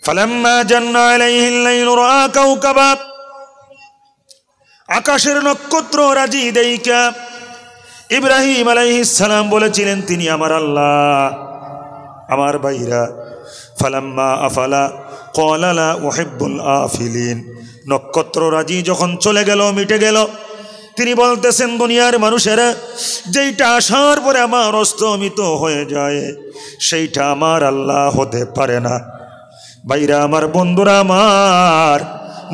ফালাম্মা জান্না আলাইহিল লাইলু রাআ কাওকাবা, আকাশের নক্ষত্র রাজি দেইকা ইব্রাহিম আলাইহিস সালাম বলেছিলেন তিনি আমার আল্লাহ। আমার ভাইরা, ফালাম্মা আফালা ক্বালা লা উহিব্বুল আফিলিন, নক্ষত্র রাজি যখন চলে গেল, মিটে গেল, তিনি বলতেছেন দুনিয়ার মানুষেরা যেইটা আসার পরে আমার অস্তমিত হয়ে যায় সেইটা আমার আল্লাহ হতে পারে না। ভাইরা আমার, বন্ধুরা আমার,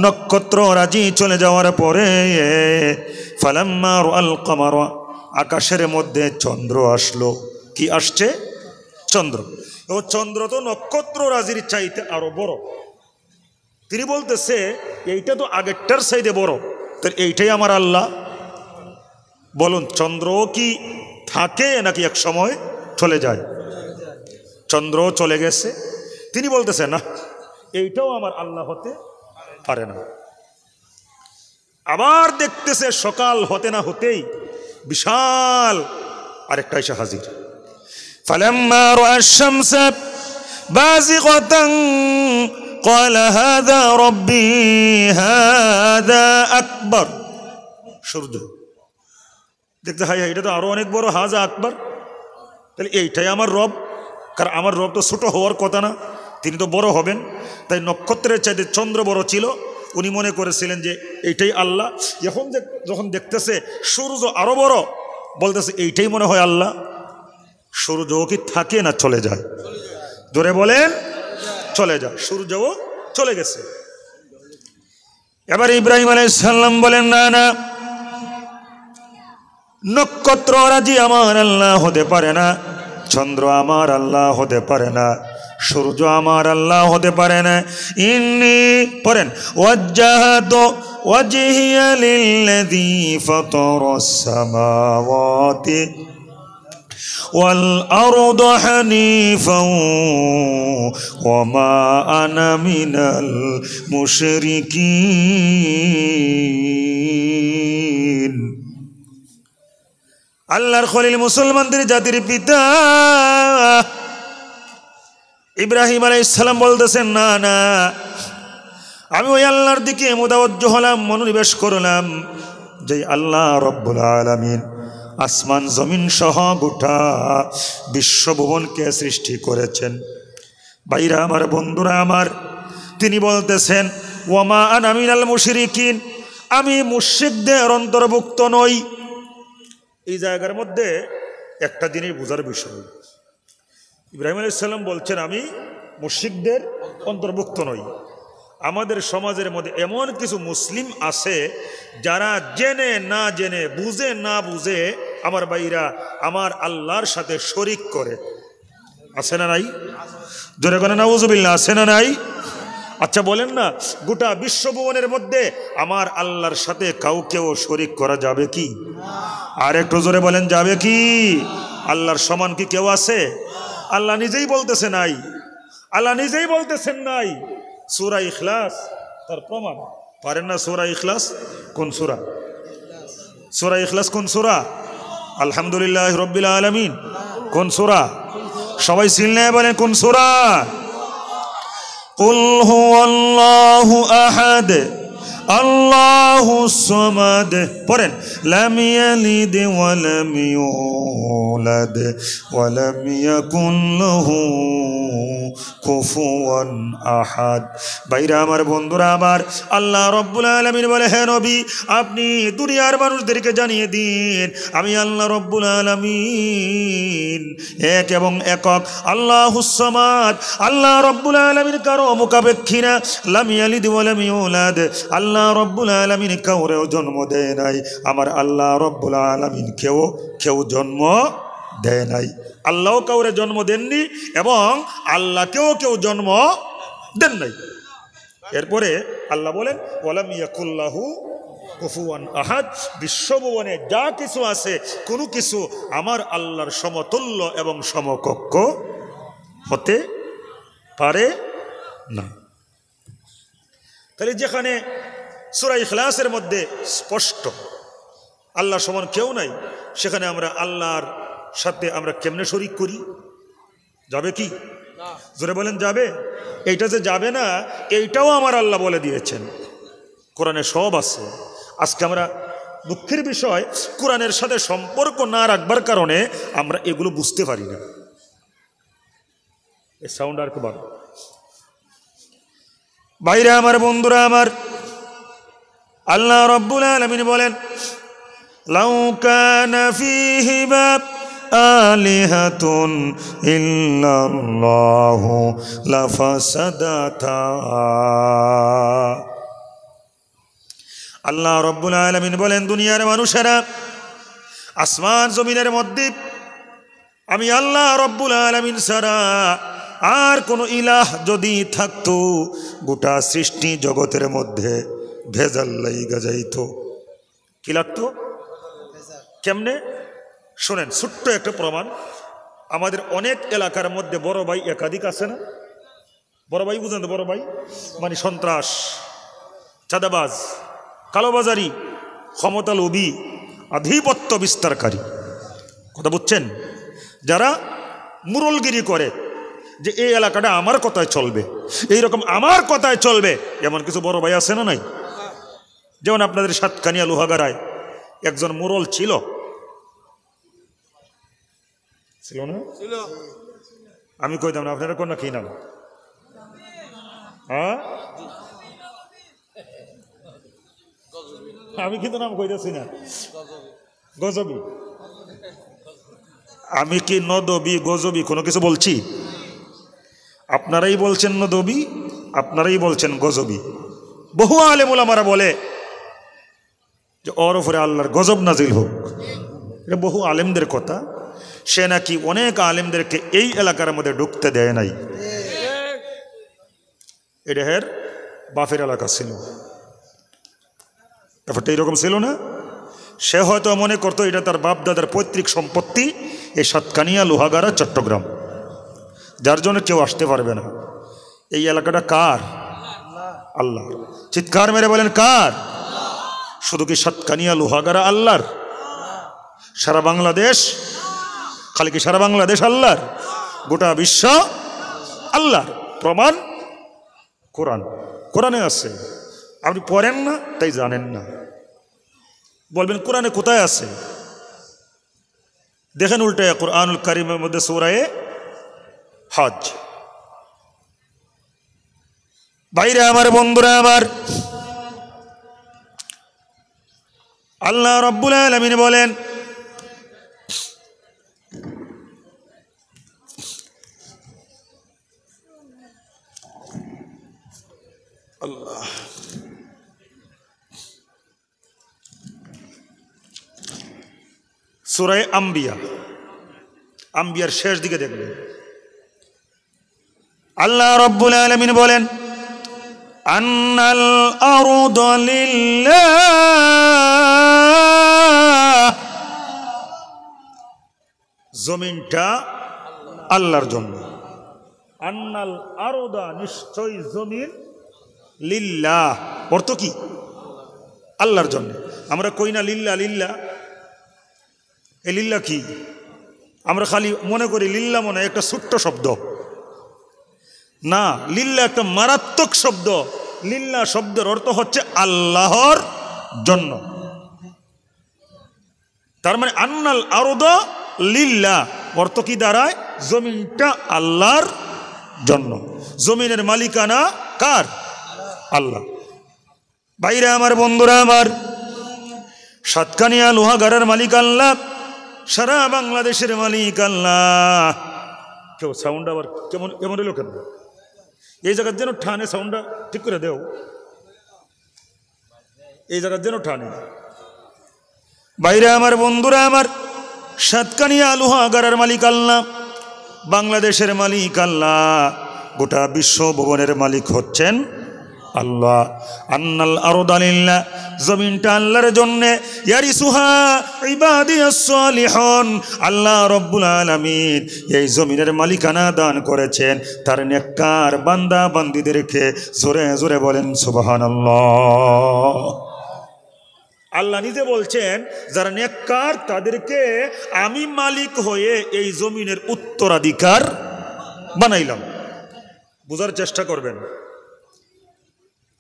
নক্ষত্র রাজি চলে যাওয়ার পরে ফালাম্মা রাআল কমার, আকাশের মধ্যে চন্দ্র আসলো। কি আসছে? চন্দ্র। ও চন্দ্র তো নক্ষত্র রাজির চাইতে আরো বড়। তিনি বলতেছে এইটা তো আগেরটার চাইতে বড়, তো এইটাই আমার আল্লাহ। বলুন, চন্দ্র কি থাকে নাকি এক সময় চলে যায়? চন্দ্র চলে গেছে। তিনি বলতেছে না, এইটাও আমার আল্লাহ হতে পারে না। আবার দেখতেছে সকাল হতে না হতেই বিশাল আরেকটা এসে হাজির। ফালাম্মা রাআ আশ-শামসা বাযিগাতান ক্বালা হাযা রাব্বী হাযা আকবার। সূর্য দেখতে, হাই হাই, এটা তো আরো অনেক বড়, হাযা আকবার, তাহলে এইটাই আমার রব। কারণ আমার রব তো ছোট হওয়ার কথা না, তিনি তো বড় হবেন। তাই নক্ষত্রের চাইতে চন্দ্র বড় ছিল, উনি মনে করেছিলেন যে এইটাই আল্লাহ। এখন যখন দেখতেছে সূর্য আরো বড়, বলতেছে এইটাই মনে হয় আল্লাহ। সূর্যও কি থাকে না চলে যায়? ধরে বলেন, চলে যায়। সূর্যও চলে গেছে। এবার ইব্রাহিম আলাইহিস সালাম বলেন, না না, নক্ষত্র রাজি আমার আল্লাহ হতে পারে না, চন্দ্র আমার আল্লাহ হতে পারে না, সূর্য আমার আল্লাহ হতে পারে না। ইন্নী পড়েন, ওয়াজ্জাহাতু ওয়াজহিয়া লিল্লাযী ফাতারাস সামাওয়াতি ওয়াল আরদা হানিফান ওয়া মা আনা মিনাল মুশরিকিন। আল্লাহর খলিল, মুসলমানদের জাতির পিতা ইব্রাহিম আলাইহিস সালাম বলতেছেন, না না, আমি ওই আল্লাহর দিকে মুতাওয়াজ্জহ হলাম, মনোনিবেশ করলাম যে আল্লাহ রব্বুল আলামিন আসমান জমিন সহ গোটা বিশ্বভুবনকে সৃষ্টি করেছেন। ভাইরা আমার, বন্ধুরা আমার, তিনি বলতেছেন ওয়া মা আনা মিনাল মুশরিকিন, আমি মুশরিকদের অন্তর্ভুক্ত নই। এই জায়গার মধ্যে একটা জিনিস বোঝার বিষয়, ইব্রাহিম আলাইহিস সালাম বলছেন আমি মুশরিকদের অন্তর্ভুক্ত নই। আমাদের সমাজের মধ্যে এমন কিছু মুসলিম আছে যারা জেনে না জেনে, বুঝে না বুঝে আমার ভাইরা আমার আল্লাহর সাথে শরিক করে। আছে না নাই? জোরে করে নাউজুবিল্লাহ, আছে না নাই? আচ্ছা বলেন না, গোটা বিশ্বভুবনের মধ্যে আমার আল্লাহর সাথে কাউকেও শরিক করা যাবে কি? আর একটু জোরে বলেন, যাবে কি? আল্লাহর সমান কি কেউ আছে? আল্লাহ নিজেই বলতেছে নাই। আল্লাহ নিজেই বলতেছেন নাই। সূরা ইখলাস তার প্রমাণ। পারেন না সূরা ইখলাস? কোন সূরা? সূরা ইখলাস কোন সূরা? আলহামদুলিল্লাহ রাব্বিল আলামিন কোন সূরা? সবাই চিনলে বলেন কোন সূরা? কুল হুয়াল্লাহু আহাদ আল্লাহুস সামাদ। পড়েন, লাম ইয়ালিদ ওয়া লাম ইউলাদ ওয়া লাম ইয়াকুন লাহু কুফুয়ান আহাদ। ভাইরা আমার, বন্ধুরা আমার, আল্লাহ রব্বুল আলামিন বলে, হে নবী, আপনি দুনিয়ার মানুষদেরকে জানিয়ে দিন আমি আল্লাহ রব্বুল আলামিন এক এবং একক, আল্লাহুস সামাদ। আল্লাহ রব্বুল আলামিন কারো মুখাপেক্ষী না। লাম ইয়ালিদ ওয়া লাম ইউলাদ, আল্লাহ রব্বুল আলামিন কাউরেও জন্ম দেয় নাই। আমার আল্লাহ রব্বুল আলামিন কেউ জন্ম দেয় নাই। আল্লাহও কাউরে জন্ম দেননি এবং আল্লাহকেও কেউ জন্ম দেন নাই। এরপরে আল্লাহ বলেন ওয়ালাম ইয়াকুল্লাহু কুফুয়ান আহাদ। বিশ্বভুবনে যা কিছু আছে কোনো কিছু আমার আল্লাহর সমতুল্য এবং সমকক্ষ হতে পারে না। তাহলে যেখানে সূরা ইখলাসের মধ্যে স্পষ্ট আল্লাহ সমান কেউ নাই, সেখানে আমরা আল্লাহর সাথে আমরা কেমনে শরিক করি? যাবে কি? জোরে বলেন যাবে? এইটা যে যাবে না, এইটাও আমার আল্লাহ বলে দিয়েছেন, কোরআনে সব আছে। আজকে আমরা দুঃখের বিষয়, কোরআনের সাথে সম্পর্ক না রাখবার কারণে আমরা এগুলো বুঝতে পারি না। এই সাউন্ড আর কি বল বাইরে আমার বন্ধুরা আমার, আল্লাহ রাব্বুল আলামিন বলেন, লাউ কানা ফীহিমা আলিহাতুন ইল্লাল্লাহু লাফাসাদাতা। আল্লাহ রাব্বুল আলামিন বলেন, দুনিয়ার মানুষেরা, আসমান জমিনের মধ্যে আমি আল্লাহ রাব্বুল আলামিন ছাড়া আর কোন ইলাহ যদি থাকতো, গোটা সৃষ্টি জগতের মধ্যে ভেজাল লাইগা যাইতো। কি লাগতো? কেমনে? শোনেন, ছোট্ট একটা প্রমাণ। আমাদের অনেক এলাকার মধ্যে বড় ভাই একাধিক আছে না? বড় ভাই বুঝেন তো? বড় ভাই মানে সন্ত্রাস, চাঁদাবাজ, কালোবাজারি, ক্ষমতা লোভী, আধিপত্য বিস্তারকারী। কথা বুঝছেন? যারা মুরলগিরি করে যে এই এলাকাটা আমার কথায় চলবে, এইরকম আমার কথায় চলবে, এমন কিছু বড় ভাই আছে না নাই? যেমন আপনাদের সাতকানিয়া লোহাগাড়ায় একজন মুরল ছিল, ছিল না? আমি কইতাম না, আপনারা কোন না কি নাম? হ্যাঁ, আমি কিন্তু নাম কইতেছি না। গজবি। আমি কি নদবি গজবি কোনো কিছু বলছি? আপনারাই বলছেন নদবি, আপনারাই বলছেন গজবি। বহু আলেম ওলামারা বলে যে ওর উপরে আল্লাহর গজব নাজিল হোক। এটা বহু আলেমদের কথা। সে নাকি অনেক আলেমদেরকে এই এলাকার মধ্যে ঢুকতে দেয় নাই। এটা হের বাফের এলাকা ছিল, ব্যাপারটা এইরকম ছিল না? সে হয়তো মনে করতো এটা তার বাপ দাদার পৈতৃক সম্পত্তি, এই সাতকানিয়া লোহাগাড়া চট্টগ্রাম, যার জন্য কেউ আসতে পারবে না। এই এলাকাটা কার? আল্লাহ। চিৎকার মেরে বলেন কার? শুধু কি সাতকানিয়া লোহাগাড়া আল্লাহর? সারা বাংলাদেশ? খালি কি সারা বাংলাদেশ আল্লাহর? গোটা বিশ্ব আল্লাহর। প্রমাণ কোরআন। কোরআনে আছে, আপনি পড়েন না তাই জানেন না। বলবেন কোরআনে কোথায় আছে? দেখেন উল্টায় কোরআনুল কারীমের মধ্যে সূরা হজ। বাইরে আমার বন্ধুরা আমার, আল্লাহ রাব্বুল আলামিন বলেন, আল্লাহ সূরা আম্বিয়া, আম্বিয়ার শেষ দিকে দেখবেন আল্লাহ রাব্বুল আলামিন বলেন, আন্নাল আরদু লিল্লাহ, জমিনটা আল্লাহর জন্য। আন্নাল আরদা, নিশ্চয় জমিন, লিল্লাহ অর্থ কি? আল্লাহর জন্য। আমরা কই না লিল্লাহ লিল্লাহ, এ লিল্লাহ কি? আমরা খালি মনে করি লিল্লাহ মনে একটা ছোট্ট শব্দ। না, লিল্লাহ একটা মারাত্মক শব্দ। লিল্লাহ শব্দের অর্থ হচ্ছে আল্লাহর জন্য। তার মানে আন্নাল আরদা লিল্লাহ অর্থ কি দাঁড়ায়? জমিনটা আল্লাহর জন্য। জমিনের মালিকানা কার? আল্লাহ। বাইরে আমার বন্ধুরা আমার, সাতকানিয়া লোহাগাড়ার মালিক আল্লাহ, সারা বাংলাদেশের মালিক আল্লাহ। কেউ সাউন্ড আবার কেমন কেমন এলো কেন? এই জায়গার যেন ঠানে, সাউন্ডটা ঠিক করে দেও, এই জায়গার যেন ঠানে। বাইরে আমার বন্ধুরা আমার, সাতকানিয়া লোহাগাড়ার মালিক আল্লাহ, বাংলাদেশের মালিক আল্লাহ, গোটা বিশ্ব ভবনের মালিক হচ্ছেন আল্লাহ। আন্নাল আরদা লিল্লাহ, জমিনটা আল্লাহর জন্য। ইয়ারিসুহা ইবাদিয়াস সালিহুন, আল্লাহ রাব্বুল আলামিন এই জমিনের মালিকানা দান করেছেন তার নেককার বান্দা বান্দীদেরকে। জোরে জোরে বলেন সুবহানাল্লাহ। আল্লাহ নিজে বলছেন যারা নেককার তাদেরকে আমি মালিক হয়ে এই জমিনের উত্তরাধিকার বানাইলাম। বোঝার চেষ্টা করবেন।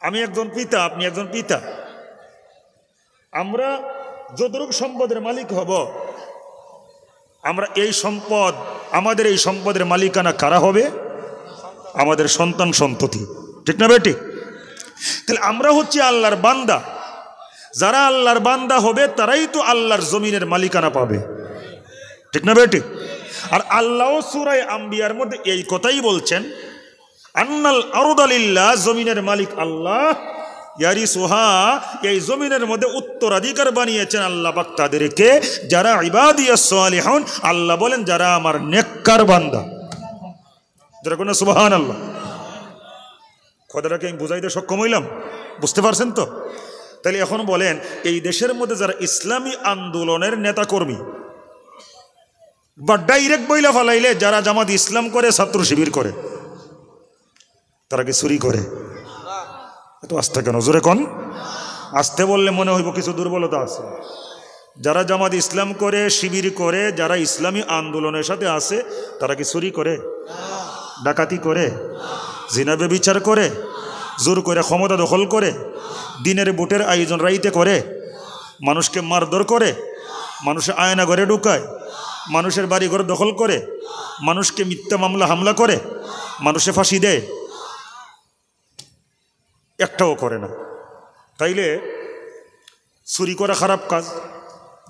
আমি একজন পিতা, আপনি একজন পিতা। আমরা যতটুকু সম্পদের মালিক হব, আমরা এই সম্পদ, আমাদের এই সম্পদের মালিকানা কারা হবে? আমাদের সন্তান সন্ততি, ঠিক না বেটি? তাহলে আমরা হচ্ছে আল্লাহর বান্দা। যারা আল্লাহর বান্দা হবে তারাই তো আল্লাহর জমিনের মালিকানা পাবে, ঠিক না বেটি? আর আল্লাহ সূরা আম্বিয়ার মধ্যে এই কথাই বলছেন, আন্নাল আরদা লিল্লাহ, জমিনের মালিক আল্লাহ, ইয়ারিসুহা, এই জমিনের মধ্যে উত্তরাধিকার বানিয়েছেন আল্লাহ পাক তাদেরকে যারা ইবাদিয়াস সালিহুন, আল্লাহ বলেন যারা আমার নেককার বান্দা। যারা কোন সুবহানাল্লাহ। কথাটাকে আমি বুঝাইতে সক্ষম হইলাম? বুঝতে পারছেন তো? তাহলে এখন বলেন, এই দেশের মধ্যে যারা ইসলামী আন্দোলনের নেতা কর্মী, বা ডাইরেক্ট বইলা ফালাইলে যারা জামাত ইসলাম করে, ছাত্র শিবির করে, তারা কি চুরি করে? এত আস্তে কেন? জোরে কন। আস্তে বললে মনে হইব কিছু দুর্বলতা আছে। যারা জামাত ইসলাম করে, শিবির করে, যারা ইসলামী আন্দোলনের সাথে আছে, তারা কি চুরি করে, ডাকাতি করে, জিনা ব্যভিচার করে, জোর করে ক্ষমতা দখল করে, দিনের ভোটের আয়োজন রাইতে করে, মানুষকে মারধর করে, মানুষের আয়না ঘরে ঢুকায়, মানুষের বাড়ি ঘর দখল করে, মানুষকে মিথ্যা মামলা হামলা করে, মানুষে ফাঁসি দেয়? একটাও করে না। তাইলে চুরি করা খারাপ কাজ,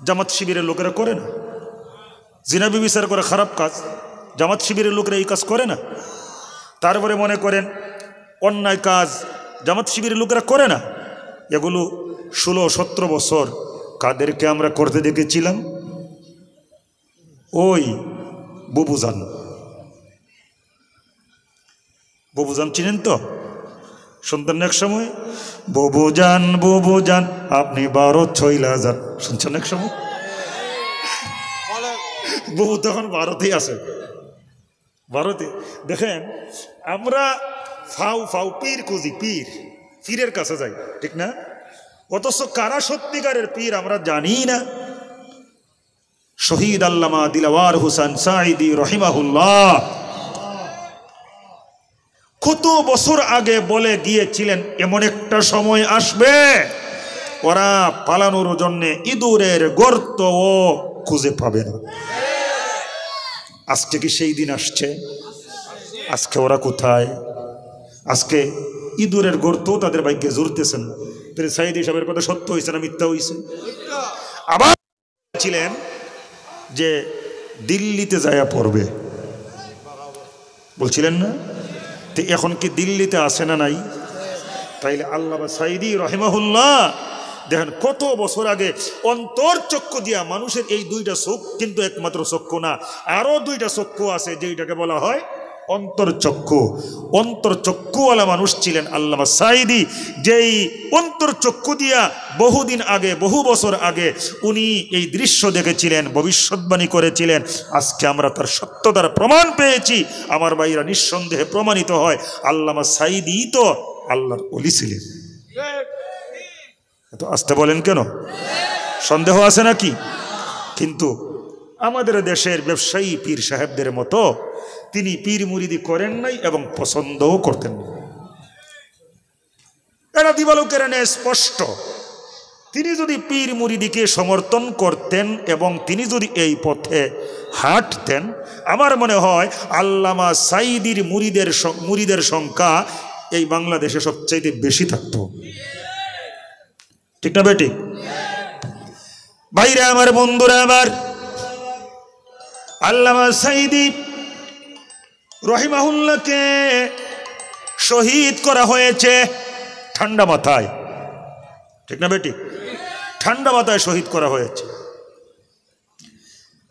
জামাত শিবিরের লোকেরা করে না। জিনা ব্যভিচার করা খারাপ কাজ, জামাত শিবিরের লোকেরা এই কাজ করে না। তারপরে মনে করেন অন্যায় কাজ জামাত শিবিরের লোকেরা করে না। এগুলো 16-17 বছর কাদেরকে আমরা করতে দেখেছিলাম? ওই বুবুজান। বুবুজান চিনেন তো? শুনতেন এক সময়, বুবুজান বুবুজান আপনি 12 ছইলা যান, শুনছেন এক সময়? বুবু তখন ভারতেই আছে, ভারতে। দেখেন আমরা ফাউ ফাউ পীর খুঁজি, পীরের কাছে যাই, ঠিক না? অথচ কারা সত্যিকারের পীর আমরা জানি না। শহীদ আল্লামা দিলওয়ার হোসেন সাঈদী রহিমাহুল্লাহ কত বছর আগে বলে গিয়েছিলেন, এমন একটা সময় আসবে ওরা পালানোর জন্য ইঁদুরের গর্ত ও খুঁজে পাবে না। আজকে কি সেই দিন আসছে? আজকে ওরা কোথায়? আজকে ইঁদুরের গর্ত তাদের ভাগ্যে জুড়তেছেন। সাঈদী সাহেবের কথা সত্য হয়েছে না মিথ্যা হয়েছে? আবার ছিলেন যে দিল্লিতে যায়া পড়বে, বলছিলেন না? তো এখন কি দিল্লিতে আসে না নাই? তাইলে আল্লামা সাঈদী রাহিমাহুল্লাহ দেখেন কত বছর আগে অন্তর চক্ষু দিয়া মানুষের এই 2টা চোখ কিন্তু একমাত্র চক্ষু না, আরো 2টা চক্ষু আছে যেটাকে বলা হয় অন্তর্চক্ষু। অন্তর্চক্ষুওয়ালা মানুষ ছিলেন আল্লামা সাঈদী, যেই অন্তর্চক্ষু দিয়া বহুদিন আগে, বহু বছর আগে উনি এই দৃশ্য দেখেছিলেন, ভবিষ্যৎবাণী করেছিলেন। আজকে আমরা তার সত্যতার প্রমাণ পেয়েছি। আমার ভাইরা, নিঃসন্দেহে প্রমাণিত হয় আল্লামা সাঈদী তো আল্লাহর ওলি ছিলেন। এত আসতে বলেন কেন? সন্দেহ আছে নাকি? কিন্তু আমাদের দেশের ব্যবসায়ী পীর সাহেবদের মতো তিনি পীর মুরিদি করেন নাই এবং পছন্দও করতেন না। এরা দিবালোকের স্পষ্ট। তিনি যদি পীর মুরিদিকে সমর্থন করতেন এবং তিনি যদি এই পথে হাঁটতেন, আমার মনে হয় আল্লামা সাঈদীর মুরিদের সংখ্যা এই বাংলাদেশে সবচাইতে বেশি থাকতো, ঠিক না বেটি? ভাইরা আমার, বন্ধুরা আমার, আল্লামা সাঈদী রহিমাহুল্লাহকে শহীদ করা হয়েছে ঠান্ডা মাথায়, ঠিক না বেটি? ঠান্ডা মাথায় শহীদ করা হয়েছে।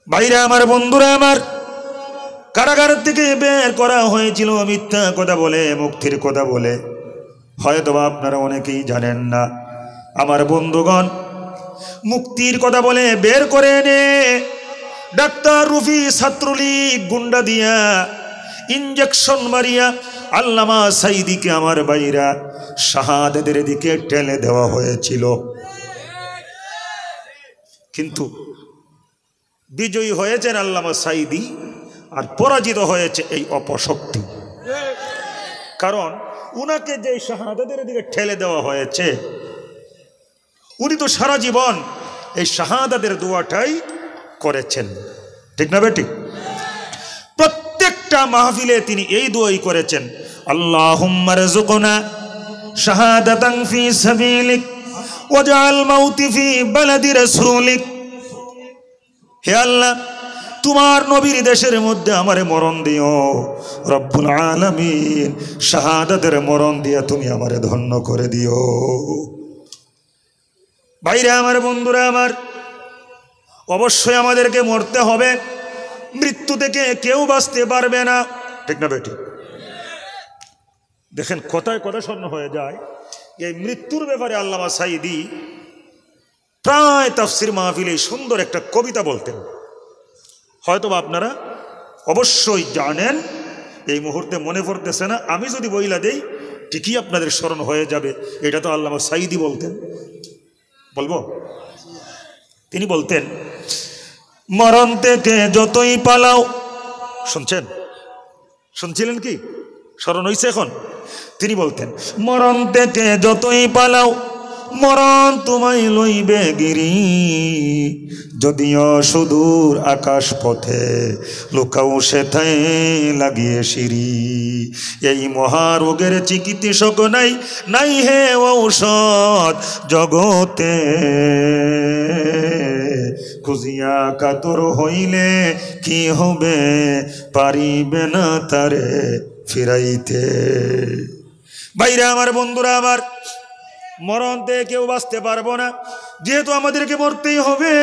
ভাইরা আমার, বন্ধুরা আমার, কারাগার থেকে বের করা হয়েছিল মিথ্যা কথা বলে, মুক্তির কথা বলে। হয়তো আপনারা অনেকেই জানেন না। আমার বন্ধুগণ, মুক্তির কথা বলে বের করে এনে ডাক্তার রুফি ছাত্রলীগ গুন্ডা দিয়া ইঞ্জেকশন মারিয়া আল্লামা সাঈদীকে আমার ভাইরা শাহাদাতের দিকে ঠেলে দেওয়া হয়েছিল। কিন্তু বিজয়ী হয়েছেন আল্লামা সাঈদী আর পরাজিত হয়েছে এই অপশক্তি। কারণ উনাকে যে শাহাদাতের দিকে ঠেলে দেওয়া হয়েছে, উনি তো সারা জীবন এই শাহাদাতের দোয়াটাই করেছেন, ঠিক না বেটি? প্রত্যেকটা মাহফিলে তিনি এই দোয়াই করেছেন, আল্লাহুম্মা রযুকনা শাহাদাতান ফি সাবিলিক ওয়াজআল মাউতি ফি বালাদি রাসূলিক। হে আল্লাহ, তোমার নবীর দেশের মধ্যে আমারে মরণ দিও, রব্বুল আলামিন শাহাদাতের মরণ দিয়া তুমি আমারে ধন্য করে দিও। ভাইরা আমার, বন্ধুরা আমার, অবশ্যই আমাদেরকে মরতে হবে, মৃত্যু থেকে কেউ বাঁচতে পারবে না, ঠিক না বেটি? দেখেন কথায় কথা স্বর্ণ হয়ে যায়। এই মৃত্যুর ব্যাপারে আল্লামা সাঈদী প্রায় তাফসির মাহফিলে সুন্দর একটা কবিতা বলতেন, হয়তো আপনারা অবশ্যই জানেন, এই মুহূর্তে মনে পড়তেছে না, আমি যদি বইলা দেই ঠিকই আপনাদের স্মরণ হয়ে যাবে। এটা তো আল্লামা সাঈদী বলতেন, বলবো? তিনি বলতেন, মরণ থেকে যতই পালাও, শুনছেন? শুনছিলেন কি? স্মরণ হইছে এখন? তিনি বলতেন, মরণ থেকে যতই পালাও মরণ তোমায় লইবে গিরি, যদিও সুদূর আকাশ পথে লুকাও সেথায় লাগিয়ে সিঁড়ি। এই মহারোগের চিকিৎসক নাই, নাই হে ঔষধ জগতে, খুঁজিয়া কাতর হইলে কি হবে, পারিবে না তারে ফিরাইতে। ভাইরা আমার, বন্ধুরা আমার, মরণ থেকে কেউ বাঁচতে পারবো না, যেহেতু আমাদেরকে মরতেই হবে।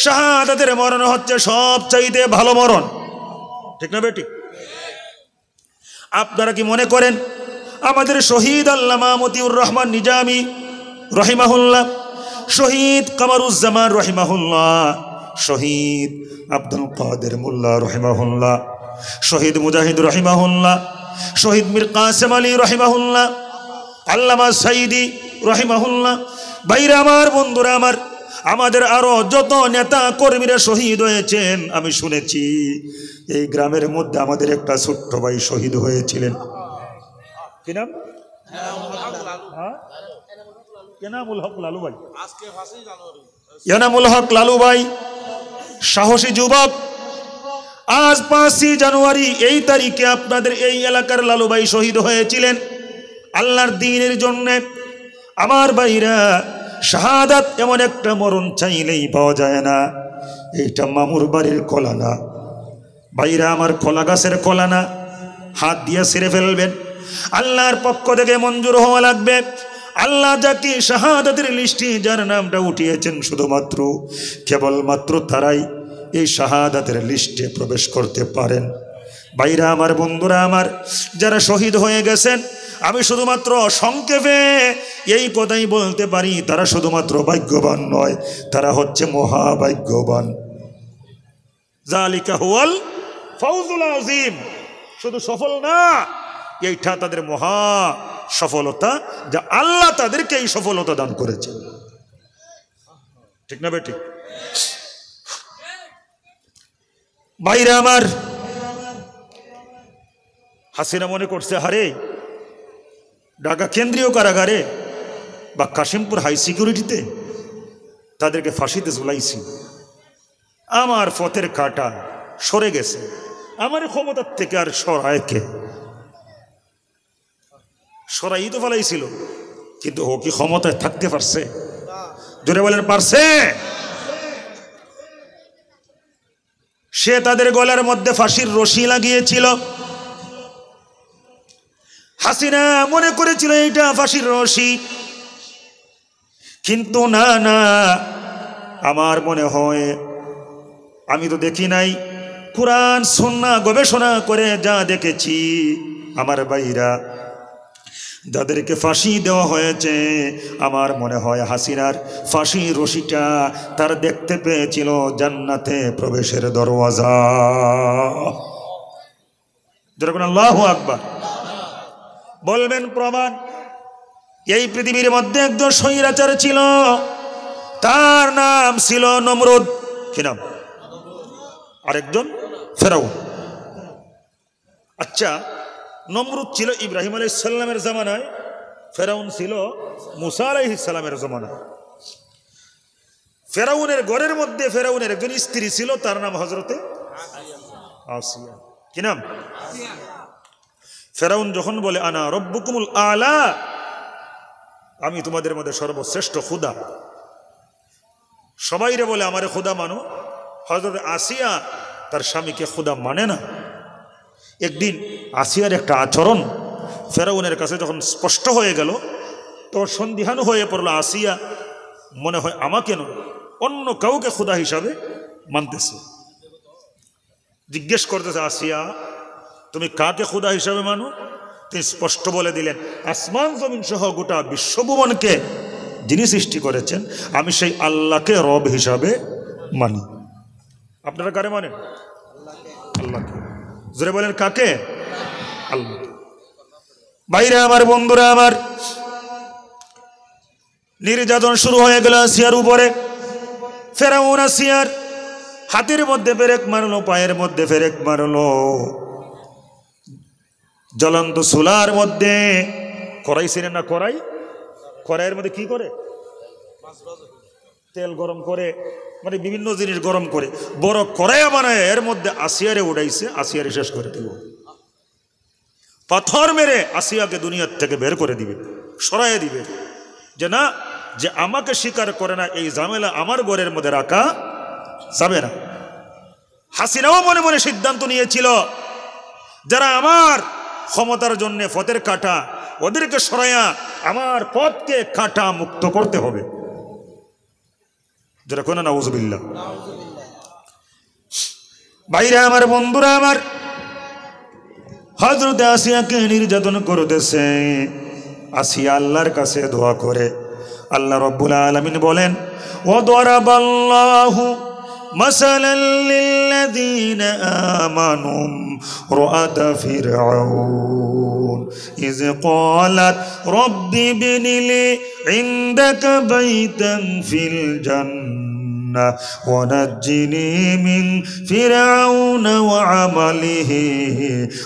শাহাদাতের মরণ হচ্ছে সব চাইতে ভালো মরণ, ঠিক না বেটি? আপনারা কি মনে করেন আমাদের শহীদ আল্লামা মতিউর রহমান নিজামী রহিমাহুল্লাহ, শহীদ কামারুজ্জামান রহিমাহুল্লাহ, শহীদ আব্দুল কাদের মোল্লা রহিমাহুল্লাহ, শহীদ মুজাহিদ রহিমাহুল্লাহ, শহীদ মীর কাসেম আলী রহিমাহুল্লাহ, আল্লামা সাঈদী রহিমাহুল্লাহ, ভাইরা আমার, বন্ধুরা আমার, আমাদের আরো যত নেতা কর্মীরা শহীদ হয়েছেন আমি শুনেছি। এই গ্রামের মধ্যে আমাদের একটা ছোট্ট ভাই শহীদ হয়েছিলেন, কি নাম? এনামুল হক লালু ভাই। এনামুল হক লালু ভাই সাহসী যুবক। আজ 5ই জানুয়ারি এই তারিখে আপনাদের এই এলাকার লালু ভাই শহীদ হয়েছিলেন আল্লাহর দ্বীনের জন্য। আমার ভাইরা, শাহাদাত এমন একটা মরণ চাইলেই পাওয়া যায় না। এইটা মামুর বাড়ির কলা না ভাইরা আমার, কলা গাছের কলা না, হাত দিয়ে ছিঁড়ে ফেলবেন, আল্লাহর পক্ষ থেকে মঞ্জুর হওয়া লাগবে। আল্লাহ যাকে শাহাদাতের লিস্টে যার নামটা উঠিয়েছেন, শুধুমাত্র কেবলমাত্র তারাই এই শাহাদাতের লিস্টে প্রবেশ করতে পারেন। ভাইরা আমার, বন্ধুরা আমার, যারা শহীদ হয়ে গেছেন, আমি শুধুমাত্র সংক্ষেপে এই কথাই বলতে পারি, তারা শুধুমাত্র ভাগ্যবান নয়, তারা হচ্ছে মহাভাগ্যবান। যালিকা হুয়াল ফাউজুল আযীম। শুধু সফল না, এইটা তাদের মহা সফলতা, যা আল্লাহ তাদেরকে এই সফলতা দান করেছেন, ঠিক না বেটি? ভাইরা আমার, হাসিনা মনে করছে হারে ঢাকা কেন্দ্রীয় কারাগারে বা কাশিমপুর হাই সিকিউরিটিতে তাদেরকে ফাঁসিতে ঝুলাইছি, আমার পথের কাঁটা সরে গেছে, আমার ক্ষমতার থেকে আর সরায় কে? সরাই তো ফেলাইছিল, কিন্তু ও কি ক্ষমতায় থাকতে পারছে? জোরে বলেন, পারছে? সে তাদের গলার মধ্যে ফাঁসির রশি লাগিয়েছিল। হাসিনা মনে করেছিল এইটা ফাঁসির রশি, কিন্তু না না, আমার মনে হয়, আমি তো দেখি নাই, কুরআন সুন্নাহ গবেষণা করে যা দেখেছি, আমার ভাইরা, যাদেরকে ফাঁসি দেওয়া হয়েছে, আমার মনে হয় হাসিনার ফাঁসি রশিটা তার দেখতে পেয়েছিল জান্নাতে প্রবেশের দরওয়াজা। যেরকম আল্লাহু আকবার বলবেন প্রমাণ। এই পৃথিবীর মধ্যে একজন স্বৈরাচার ছিল, তার নাম ছিল নমরুদ। কি নাম? আরেকজন ফেরাউন। আচ্ছা, নমরুদ ছিল ইব্রাহিম আলাইহিস সালামের জামানায়, ফেরাউন ছিল মুসা আলাইহিস সালামের জামানায়। ফেরাউনের ঘরের মধ্যে ফেরাউনের একজন স্ত্রী ছিল, তার নাম হযরতে আসিয়া। কি নাম? ফেরাউন যখন বলে আনা রব্বুকুমুল আলা, আমি তোমাদের মধ্যে সর্বশ্রেষ্ঠ খুদা, সবাইরে বলে আমারে খুদা মানো, হযরত আসিয়া তার স্বামীকে খুদা মানে না। একদিন আসিয়ার একটা আচরণ ফেরাউনের কাছে যখন স্পষ্ট হয়ে গেল, তো সন্দিহান হয়ে পড়লো আসিয়া, মনে হয় আমাকে নয় অন্য কাউকে খুদা হিসাবে মানতেছে। জিজ্ঞেস করতেছে, আসিয়া তুমি কাকে খুদা হিসাবে মানো? তিনি স্পষ্ট বলে দিলেন, আসমান জমিন সহ গোটা বিশ্বভুবনকে যিনি সৃষ্টি করেছেন আমি সেই আল্লাহকে রব হিসাবে মানি। আপনারা কারে মানেন? আল্লাহকে। জোরে বলেন কাকে? আল্লাহ। ভাইরা আমার, বন্ধুরা আমার, নির্যাতন শুরু হয়ে গেল আসিয়ার উপরে। ফেরাউন আসিয়ার হাতের মধ্যে পেরেক মারলো, পায়ের মধ্যে পেরেক মারলো, জ্বলন্ত চুলার মধ্যে কড়াই ছিলেন না, কড়াইয়ের মধ্যে কি করে? তেল গরম করে, মানে বিভিন্ন জিনিস গরম করে বড় কড়াইয়া বানায় এর মধ্যে আসিয়ারে উঠাইছে, আসিয়ারে শেষ করে দিব। পাথর মেরে আসিয়াকে দুনিয়ার থেকে বের করে দিবে, সরাইয়ে দিবে, যে না, যে আমাকে স্বীকার করে না এই ঝামেলা আমার ঘরের মধ্যে রাখা যাবে না। হাসিনাও মনে মনে সিদ্ধান্ত নিয়েছিল, যারা আমার ক্ষমতার জন্য পথের কাঁটা, ওদেরকে সরাইয়া আমার পথকে কাঁটা মুক্ত করতে হবে। যারা কোন নাউজুবিল্লাহ। ভাইরা আমার, বন্ধুরা আমার, হযরত আসিয়াকে নির্যাতন করতেছে। আসিয়া আল্লাহর কাছে দোয়া করে। আল্লাহ রাব্বুল আলামিন বলেন, ওয়াদারাবাল্লাহু মাসালাল লিল্লাযীনা আমানু রাআতা ফিরআউন ইয ক্বালাত রাব্বি ইবনিলি ইনদাকা বাইতান ফিল জান্নাহ ওয়া নাজ্জিনি মিন ফিরআউন ওয়া আমালিহি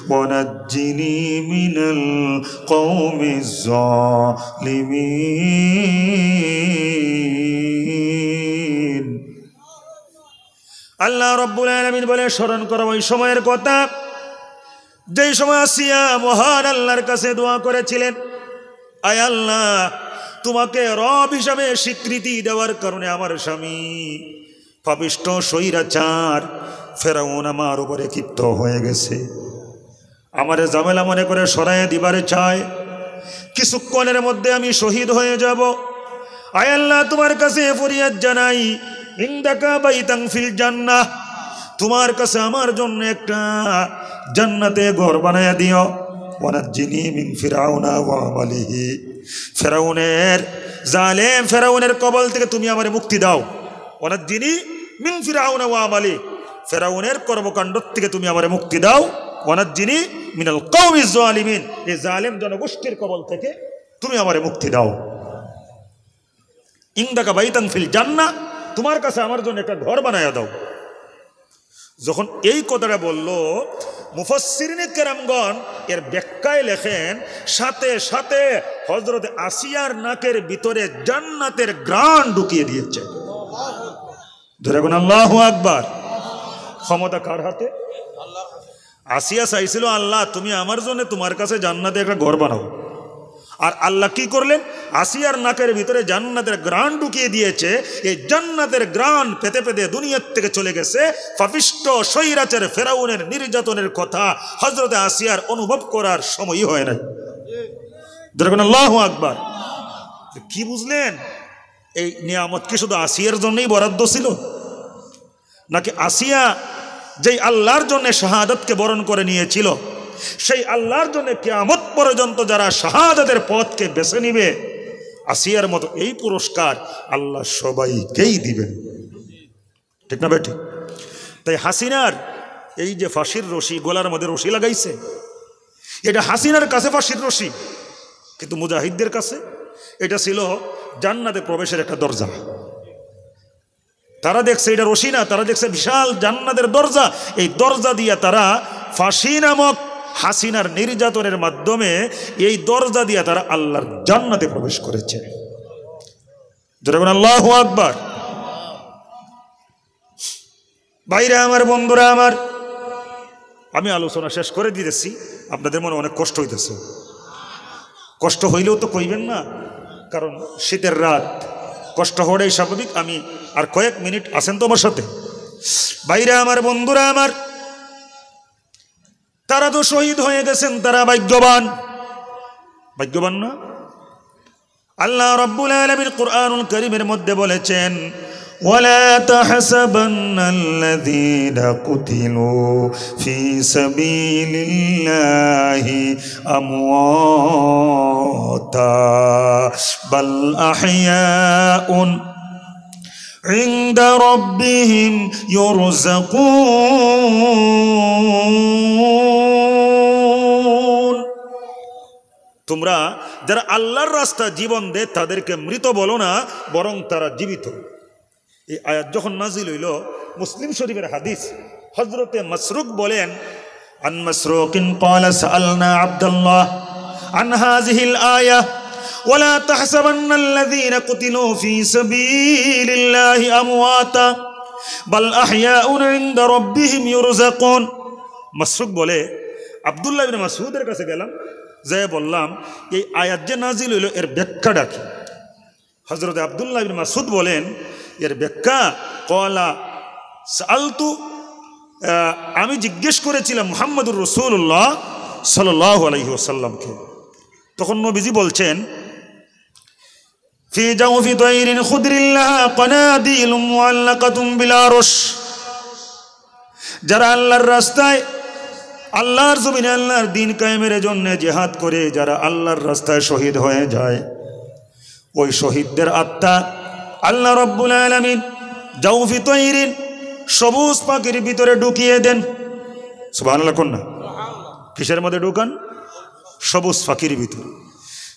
ওয়া নাজ্জিনি মিনাল কওমিজ জালিমিন। আল্লাহ রাব্বুল আলামিন বলে, স্মরণ করো ওই সময়ের কথা যেই সময় আসিয়া মহান আল্লাহর কাছে দোয়া করেছিলেন, আয় আল্লাহ, তোমাকে রব হিসাবে স্বীকৃতি দেওয়ার কারণে আমার স্বামী পাপিষ্ঠ স্বৈরাচার ফেরাউন আমার উপরে ক্ষিপ্ত হয়ে গেছে, আমারে ঝামেলা মনে করে সরাইয়া দিবারে চায়, কিছুক্ষণের মধ্যে আমি শহীদ হয়ে যাব। আয় আল্লাহ, তোমার কাছে ফরিয়াদ জানাই, ইনদাকা বাইতান ফিল জান্নাহ, তোমার কাছে আমার জন্য একটা জান্নাতে ঘর বানায়া দিও। ওয়ানাজ্জিনি মিন ফিরআউনা ওয়া আমালিহি, ফেরাউনের জালেম ফেরাউনের কবল থেকে তুমি আমারে মুক্তি দাও। ওয়ানাজ্জিনি মিন ফিরআউনা ওয়া আমালি, ফেরাউনের কর্মকাণ্ড থেকে তুমি আমারে মুক্তি দাও। ওয়ানাজ্জিনি মিনাল কওমিজ জালিমিন, এই জালেম জনগোষ্ঠীর কবল থেকে তুমি আমারে মুক্তি দাও। ইনদাকা বাইতান ফিল জান্নাহ, তোমার কাছে আমার জন্য একটা ঘর বানায়া দাও। যখন এই কথাটা বলল, মুফাসসিরিনে কেরামগণ এর ব্যাখ্যায় লেখেন, সাথে সাথে হযরত আসিয়ার নাকের ভিতরে জান্নাতের ঘ্রাণ ঢুকিয়ে দিয়েছে। ধরে কোন আল্লাহু আকবার। ক্ষমতা কার হাতে? আসিয়া চাইছিল, আল্লাহ তুমি আমার জন্য তোমার কাছে জান্নাতে একটা ঘর বানাও, আর আল্লাহ কি করলেন? আসিয়ার নাকের ভিতরে জান্নাতের ঘ্রাণ ঢুকিয়ে দিয়েছে। এই জান্নাতের ঘ্রাণ পেতে পেতে দুনিয়ার থেকে চলে গেছে। পাপিষ্ঠ স্বৈরাচার ফেরাউনের নির্যাতনের কথা হযরত আসিয়ার অনুভব করার সময়ই হয় নাই। দেখুন আল্লাহু আকবার। কি বুঝলেন? এই নিয়ামত কি শুধু আসিয়ার জন্যই বরাদ্দ ছিল, নাকি আসিয়া যেই আল্লাহর জন্য শাহাদাতকে বরণ করে নিয়েছিল, সেই আল্লাহর জন্য কিয়ামত পর্যন্ত যারা শাহাদাতের পথকে বেছে নিবে, আসিয়ার মতো এই পুরস্কার আল্লাহ সবাইকেই দিবেন। ঠিক না বেটি? তাই হাসিনার এই যে ফাঁসির রশি, গলার মধ্যে রশি লাগাইছে, এটা হাসিনার কাছে ফাঁসির রশি, কিন্তু মুজাহিদদের কাছে এটা ছিল জান্নাতে প্রবেশের একটা দরজা। তারা দেখছে এটা রশি না, তারা দেখছে বিশাল জান্নাতের দরজা। এই দরজা দিয়া তারা ফাঁসি নামক হাসিনার নির্যাতনের মাধ্যমে এই দরজা দিয়ে তারা আল্লাহর জান্নাতে প্রবেশ করেছে। আল্লাহু আকবার। ভাইরা আমার, বন্ধুরা আমার, আমি আলোচনা শেষ করে দিতেছি। আপনাদের মনে অনেক কষ্ট হইতেছে। কষ্ট হইলেও তো কইবেন না, কারণ শীতের রাত, কষ্ট হওয়াটাই স্বাভাবিক। আমি আর কয়েক মিনিট আছেন তো আমার সাথে। ভাইরা আমার, বন্ধুরা আমার, তারা তো শহীদ হয়ে গেছেন, তারা ভাগ্যবান। ভাগ্যবান না? আল্লাহ রাব্বুল আলামিন কুরআনুল কারীমের মধ্যে বলেছেন, ওয়ালা তাহসাবান্নাল্লাযীনা কুতিলু ফী সাবিলিল্লাহি আমওয়াতা বাল আহইয়াউন ইনদা রাব্বিহিম ইউরযাকুন। তোমরা যারা আল্লাহর রাস্তা জীবন দেয় তাদেরকে মৃত বলো না, বরং তারা জীবিত। এই আয়াত যখন নাজিল হইল, মুসলিম শরীফের হাদিস, হযরতে মাসরুক বলেন, আন মাসরুকিন ক্বালা সাআলনা আব্দুল্লাহ আন হাযিহিল আয়াহ ওয়ালা তাহসাবান্নাল্লাযীনা কুতিলু ফী সাবিলিল্লাহি আমওয়াতা বাল আহইয়াউন ইনদা রাব্বিহিম ইউরযাকুন। মাসরুক বলে, আব্দুল্লাহ ইবনে মাসউদের কাছে গেলাম, যাই বললাম এই আয়াত যে নাজিল হইল এর ব্যাখ্যাটা কি? হযরত আব্দুল্লাহ ইবনে মাসউদ বলেন, এর ব্যাখ্যা, ক্বালা সাআলতু, আমি জিজ্ঞেস করেছিলাম মুহাম্মদুর রাসূলুল্লাহ সাল্লাল্লাহু আলাইহি ওয়াসাল্লামকে। তখন নবীজি বলছেন, ফি জাওফি তায়রিন খুদরিল্লাহা কানাদিলুম মুআল্লাকাতুম বিল আরশ। যারা আল্লাহর রাস্তায়, আল্লাহর জমিনে আল্লাহর দ্বীন কায়েমের জন্য জিহাদ করে যারা আল্লাহর রাস্তায় শহীদ হয়ে যায়, ওই শহীদদের আত্মা আল্লাহ রাব্বুল আলামিন জাওফি তায়রিন, সবুজ পাখির ভিতরে ঢুকিয়ে দেন। সুবহানাল্লাহ কোন না? কিসের মধ্যে ঢুকান? সবুজ পাখির ভিতরে।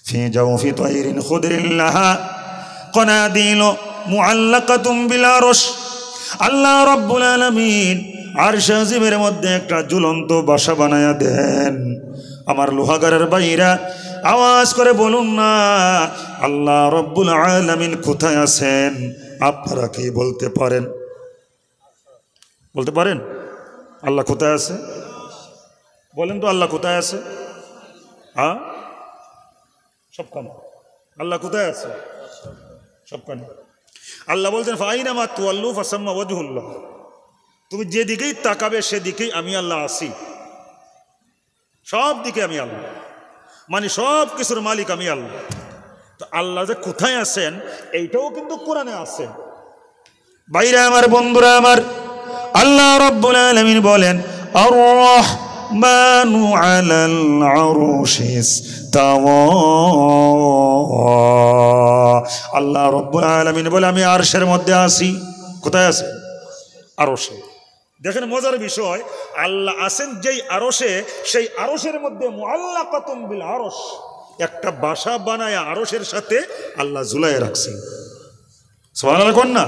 ফি জাওফি তায়রিন খুদরিল্লাহা কানাদিলু মুআল্লাকাতুম বিল আরশ। আল্লাহ রাব্বুল আলামিন আরশ আজিমের মধ্যে একটা ঝুলন্ত বাসা বানায়া দেন। আমার লোহাগারের ভাইরা আওয়াজ করে বলুন না, আল্লাহ রাব্বুল আলামিন কোথায় আছেন? আপনারা কি বলতে পারেন? বলতে পারেন আল্লাহ কোথায় আছে? বলেন তো, আল্লাহ কোথায় আছে? হ্যাঁ, সবখানে। আল্লাহ কোথায় আছে? সবখানে। আল্লাহ বলছেন, ফাইনামা তুওয়াল্লু ফাসাম্মা ওয়াজহুল্লাহ। তুমি যেদিকেই তাকাবে সেদিকেই আমি আল্লাহ আছি। সব দিকে আমি আল্লাহ, মানে সব কিছুর মালিক আমি আল্লাহ। তো আল্লাহ যে কোথায় আছেন এইটাও কিন্তু কোরআনে আছে। ভাইরা আমার, বন্ধুরা আমার, আল্লাহ রাব্বুল আলামিন বলেন, আর রাহমানু আলাল আরশি ইস্তাওয়া। আল্লাহ রাব্বুল আলামিন বলে, আমি আরশের মধ্যে আছি। কোথায় আছে? আরশে। দেখেন মজার বিষয়, আল্লাহ আছেন যেই আরশে, সেই আরশের মধ্যে মুআল্লাকাতুম বিল আরশ, একটা বাসা বানায় আরশের সাথে আল্লাহ ঝুলায় রাখছেন। সুবহানাল্লাহ কোন না?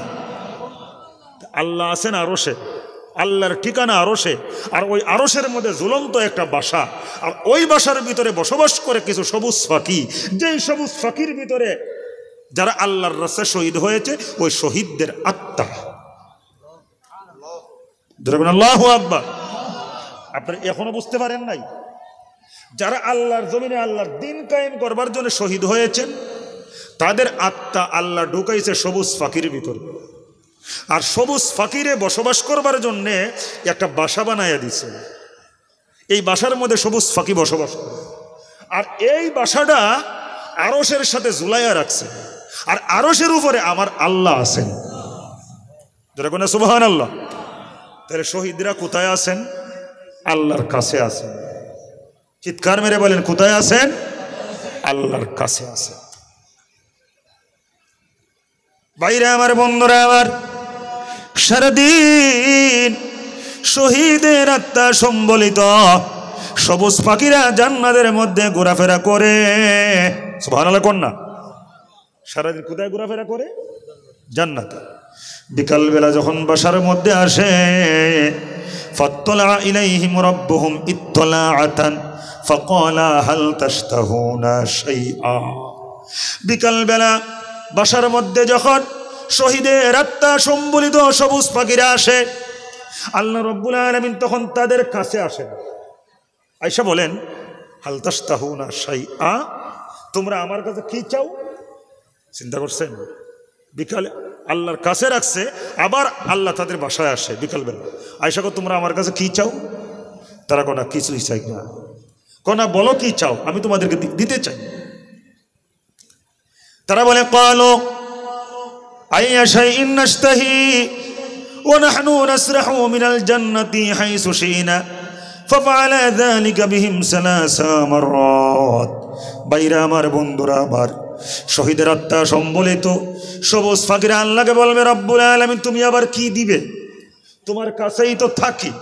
আল্লাহ আছেন আরশে, আল্লাহর ঠিকানা আরশে, আর ওই আরশের মধ্যে ঝুলন্ত একটা বাসা, আর ওই বাসার ভিতরে বসবাস করে কিছু সবুজ পাখি। যেই সবুজ পাখির ভিতরে যারা আল্লাহর রাস্তায় শহীদ হয়েছে, ওই শহীদদের আত্মা। আল্লাহু আকবার। আপনারা এখনো বুঝতে পারেন নাই? যারা আল্লাহর জমিনে আল্লাহর দ্বীন কায়েম করবার জন্য শহীদ হয়েছেন, তাদের আত্মা আল্লাহ ঢুকাইছে সবুজ পাখির ভিতরে, আর সবুজ পাখিরে বসবাস করবার জন্য একটা বাসা বানাইয়া দিছে। এই বাসার মধ্যে সবুজ পাখি বসবাস করে, আর এই বাসাটা আরশের সাথে ঝুলাইয়া রাখছে, আর আরশের উপরে আমার আল্লাহ আছেন। যারা কোন সুবহানাল্লাহ। তাহলে শহীদরা কোথায় আছেন? আল্লাহর কাছে আছেন। চিৎকার মেরে বলেন, কোথায় আছেন? আল্লাহর কাছে আছেন। ভাইরা আমার, বন্ধুরা আমার, সারাদিন শহীদের আত্মা সম্বলিত সবুজ পাখিরা জান্নাতের মধ্যে ঘোরাফেরা করে। সুবহানাল্লাহ কোন না? সারাদিন কোথায় ঘোরাফেরা করে? জান্নাতে। বিকালবেলা যখন বাসার মধ্যে আসে, ফাত্তালা ইলাইহিম রাব্বুহুম ইত্তলাআতান ফাকালা হাল তাশতাহুনা শাইআ। বিকালবেলা বাসার মধ্যে যখন শহীদের আত্মা সম্বলিত সবুজ পাখিরা আসে, আল্লাহ রাব্বুল আলামিন তখন তাদের কাছে আসেন, আয়েশা বলেন হাল তাশতাহুনা শাইআ, তোমরা আমার কাছে কি চাও? চিন্তা করছেন, বিকালে আল্লাহর কাছে রাখছে, আবার আল্লাহ তাদের বাসায় আসে বিকালবেলা। আয়েশা কো তোমরা আমার কাছে কি চাও? তারা কোনা কিছুই চাই না। কোনা বলো কি চাও, আমি তোমাদেরকে দিতে চাই। তারা বলে ক্বালু আইয়া শাইইন নাশতাহি ওয়া নাহনু নাসরাহু মিনাল জান্নাতি হাইসু শিনা ফাফআলা যালিকা বিহিম সালাসা মাররাত। বাইরা আমার, বন্ধুরা আমার, শহীদের আত্মা সম্বলিত সবুজ পাখিরা আল্লাহকে বলবে রব্বুল আলামিন তুমি আবার কি দিবে? তোমার কাছেই তো থাকি,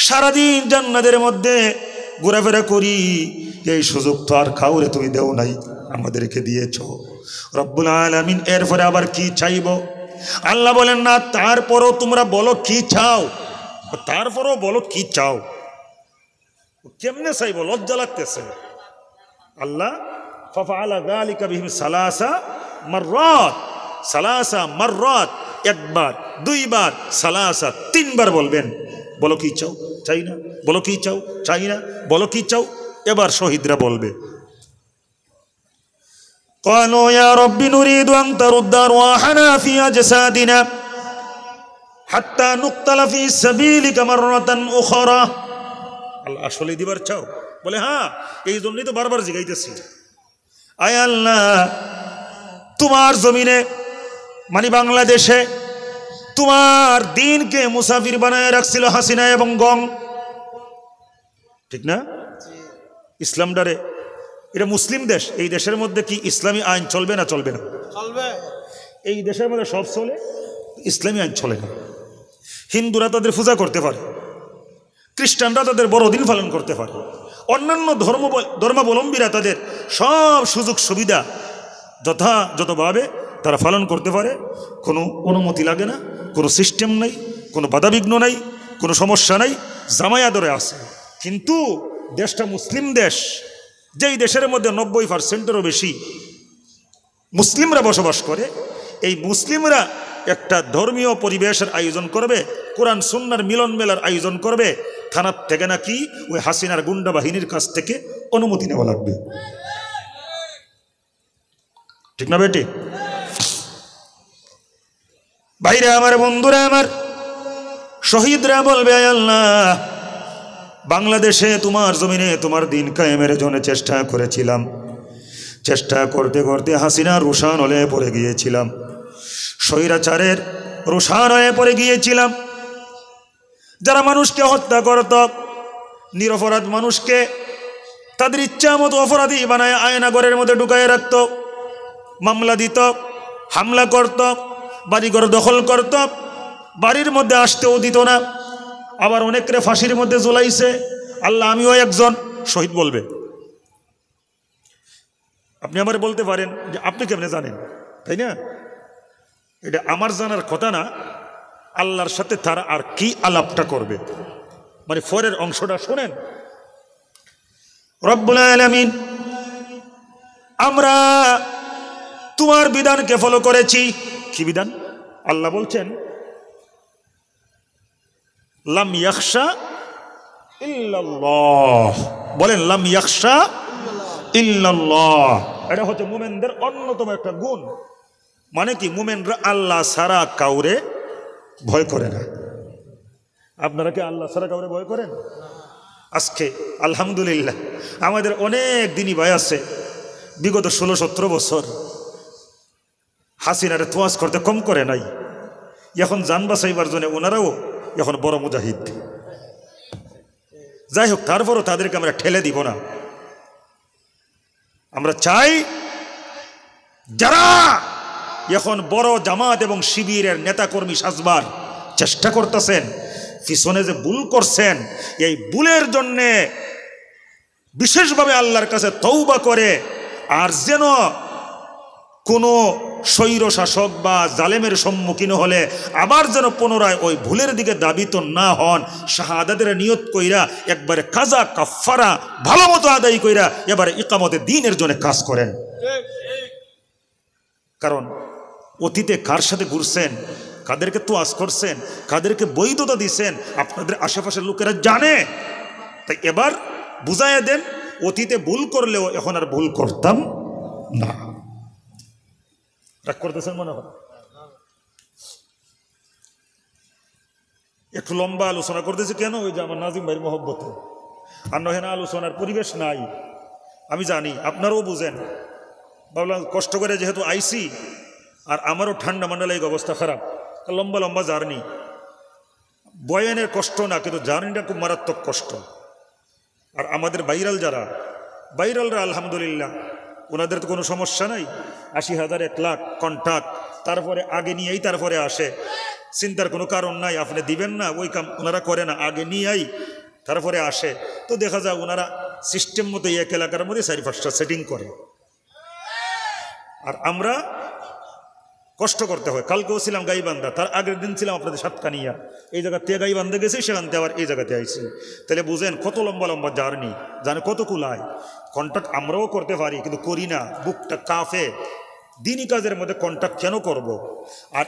সারাদিন জান্নাতের মধ্যে ঘোরাফেরা করি, এই সুযোগ তো আর কাউরে তুমি দেও নাই, আমাদেরকে দিয়েছ রব্বুল আলামিন। এরপরে আবার কি চাইব? আল্লাহ বলেন না, তারপরও তোমরা বলো কি চাও, তারপরও বলো কি চাও। কেমনে চাইব? লজ্জা লাগতেছে। আল্লাহ ফাফআলা যালিকা বিহিম সালাসা মাররাত, সালাসা মাররাত, একবার দুইবার, সালাসা তিনবার বলবেন বলো কি চাও, চাই না, বলো কি চাও, চাই না, বলো কি চাও। এবার শহীদরা বলবে ক্বালু ইয়া রাব্বি নুরিদু আন তারুদ্দা আরওয়াহানা ফি আজসাদিনা হাত্তা নুকতালা ফি সাবিলিকা মাররাতান উখরা। আল্লাহ আসলে দিবার চাও? বলে হ্যাঁ, এই জন্যই তো বারবার জিগাইতেছি। আয় আল্লাহ, তোমার জমিনে মানে বাংলাদেশে তোমার দিনকে মুসাফির বানায় রাখছিল হাসিনা এবং গং, ঠিক না? ইসলাম ডারে, এটা মুসলিম দেশ, এই দেশের মধ্যে কি ইসলামী আইন চলবে না চলবে না? চলবে। এই দেশের মধ্যে সব চলে, ইসলামী আইন চলে না। হিন্দুরা তাদের পূজা করতে পারে, খ্রিস্টানরা তাদের বড়দিন পালন করতে পারে, অন্যান্য ধর্মাবলম্বীরা তাদের সব সুযোগ সুবিধা যথাযথভাবে তারা পালন করতে পারে, কোনো অনুমতি লাগে না, কোনো সিস্টেম নাই, কোনো বাধাবিঘ্ন নাই, কোনো সমস্যা নাই, জামাই আদরে আছে। কিন্তু দেশটা মুসলিম দেশ, যেই দেশের মধ্যে 90%-এরও বেশি মুসলিমরা বসবাস করে, এই মুসলিমরা একটা ধর্মীয় পরিবেশের আয়োজন করবে, কোরআন সুন্নাহর মিলন মেলার আয়োজন করবে, থানার থেকে নাকি ওই হাসিনার গুন্ডা বাহিনীর কাছ থেকে অনুমতি নেওয়া লাগবে, ঠিক না বেটি? ভাইরা আমার, বন্ধুরা আমার, শহীদরা বলবে আল্লাহ বাংলাদেশে তোমার জমিনে তোমার দিন কায়েমের জন্য চেষ্টা করেছিলাম, চেষ্টা করতে করতে হাসিনা রোশান হলে পড়ে গিয়েছিলাম, স্বৈরাচারের রোশান হয়ে পড়ে গিয়েছিলাম। যারা মানুষকে হত্যা করত, নিরপরাধ মানুষকে তাদের ইচ্ছা মতো অপরাধী বানায় আয়নাঘরের মধ্যে ঢুকায় রাখত, মামলা দিত, হামলা করত, বাড়িঘর দখল করত, বাড়ির মধ্যে আসতেও দিত না, আবার অনেকরে ফাঁসির মধ্যে ঝুলাইছে। আল্লাহ আমিও একজন শহীদ বলবে। আপনি আমার বলতে পারেন যে আপনি কেমনে জানেন, তাই না? এটা আমার জানার কথা না, আল্লাহর সাথে তারা আর কি আলাপটা করবে, মানে পরের অংশটা শোনেন। রব্বুল আলামিন, আমরা তোমার বিধানকে ফলো করেছি। কি বিধান? আল্লাহ বলছেন লাম ইয়াখশা ইল্লাল্লাহ, বলেন লাম ইয়াখশা ইল্লাল্লাহ। এটা হচ্ছে মুমিনদের অন্যতম একটা গুণ। মানে কি? মুমিনরা আল্লাহ ছাড়া কাউরে ভয় করে না। আপনারা কি আল্লাহ ছাড়া কাউরে ভয় করেন? আজকে আলহামদুলিল্লাহ আমাদের অনেক দিনই ভাই আছে, বিগত 16-17 বছর হাসিনারে তোয়াজ করতে কম করে নাই। এখন জান বাঁচাইবার জন্য ওনারাও এখন বড় মুজাহিদ। যাই হোক, তারপরও তাদেরকে আমরা ঠেলে দিব না। আমরা চাই যারা এখন বড় জামাত এবং শিবিরের নেতাকর্মী সাজবার চেষ্টা করতেছেন, পিছনে যে ভুল করছেন, এই ভুলের জন্যে বিশেষভাবে আল্লাহর কাছে তওবা করে আর যেন কোনো স্বৈর শাসক বা জালেমের সম্মুখীন হলে আবার যেন পুনরায় ওই ভুলের দিকে দাবিত না হন, শাহাদাতের নিয়ত কইরা একবারে কাজা কাফারা ভালো মতো আদায় কইরা এবারে ইকামতে দ্বীনের জন্য কাজ করেন। কারণ অতীতে কার সাথে ঘুরছেন, কাদেরকে তোয়াজ করছেন, কাদেরকে বৈধতা দিচ্ছেন আপনাদের আশেপাশের লোকেরা জানে। তাই এবার বুঝাইয়া দেন, অতীতে ভুল করলেও এখন আর ভুল করতাম না। রাগ করতেছেন মনে হয়? একটু লম্বা আলোচনা করতেছে কেন? ওই যে আমার নাজিম ভাইয়ের মহব্বতে, আর নয় না আলোচনার পরিবেশ নাই। আমি জানি আপনারাও বুঝেন, ভাবলাম কষ্ট করে যেহেতু আইসি আর আমারও ঠান্ডা মান্ডালাইক অবস্থা খারাপ, লম্বা লম্বা জার্নি, বয়ানের কষ্ট না কিন্তু জার্নিটা খুব মারাত্মক কষ্ট। আর আমাদের ভাইরাল যারা, ভাইরালরা আলহামদুলিল্লাহ ওনাদের তো কোনো সমস্যা নাই, 80,000 1 লাখ কন্ট্যাক্ট, তারপরে আগে নিয়েই তারপরে আসে, চিন্তার কোনো কারণ নাই। আপনি দিবেন না ওই কাম ওনারা করে না, আগে নিয়েই তারপরে আসে। তো দেখা যায় ওনারা সিস্টেম মতো এক এলাকার মধ্যে 4-5টা সেটিং করে, আর আমরা কষ্ট করতে হয়। কালকেও ছিলাম গাইবান্ধা, তার আগের দিন ছিলাম আপনাদের সাতকানিয়া, এই জায়গাতে গাইবান্ধা গেছি, সেখান থেকে আবার এই জায়গাতে আইছি। তাহলে বুঝেন কত লম্বা লম্বা জার্নি, জানে কত কুলায়। কন্ট্যাক্ট আমরাও করতে পারি কিন্তু করি না, বুকটা কাফে। দিনই কাজের মধ্যে কন্ট্যাক্ট কেন করব? আর